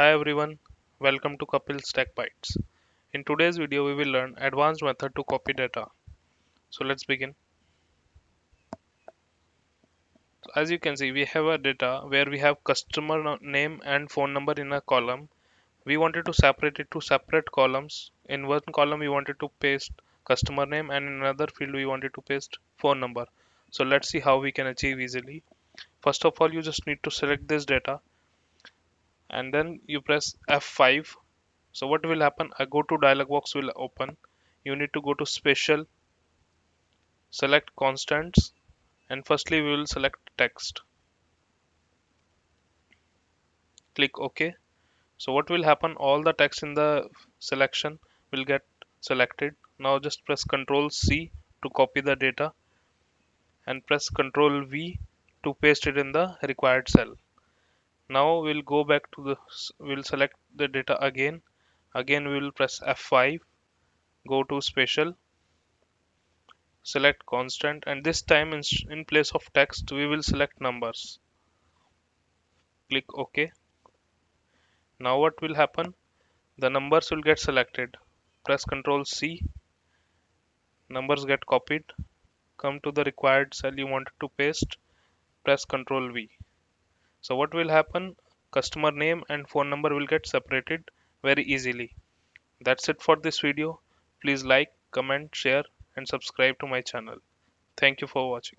Hi everyone, welcome to Kapil's Tech Bytes. In today's video, we will learn advanced method to copy data. So let's begin. As you can see, we have a data where we have customer name and phone number in a column. We wanted to separate it to separate columns. In one column, we wanted to paste customer name, and in another field, we wanted to paste phone number. So let's see how we can achieve easily. First of all, you just need to select this data and then you press F5. So what will happen? A go to dialog box will open. You need to go to special, select constants, and firstly we will select text. Click OK. So what will happen? All the text in the selection will get selected. Now just press CTRL+C to copy the data and press CTRL+V to paste it in the required cell. Now we'll go back to we'll select the data again. Again we will press F5, go to special, select constant, and this time in place of text we will select numbers. Click OK. Now what will happen? The numbers will get selected. Press CTRL+C, numbers get copied. Come to the required cell you wanted to paste. Press CTRL+V. So what will happen? Customer name and phone number will get separated very easily. That's it for this video. Please like, comment, share, and subscribe to my channel. Thank you for watching.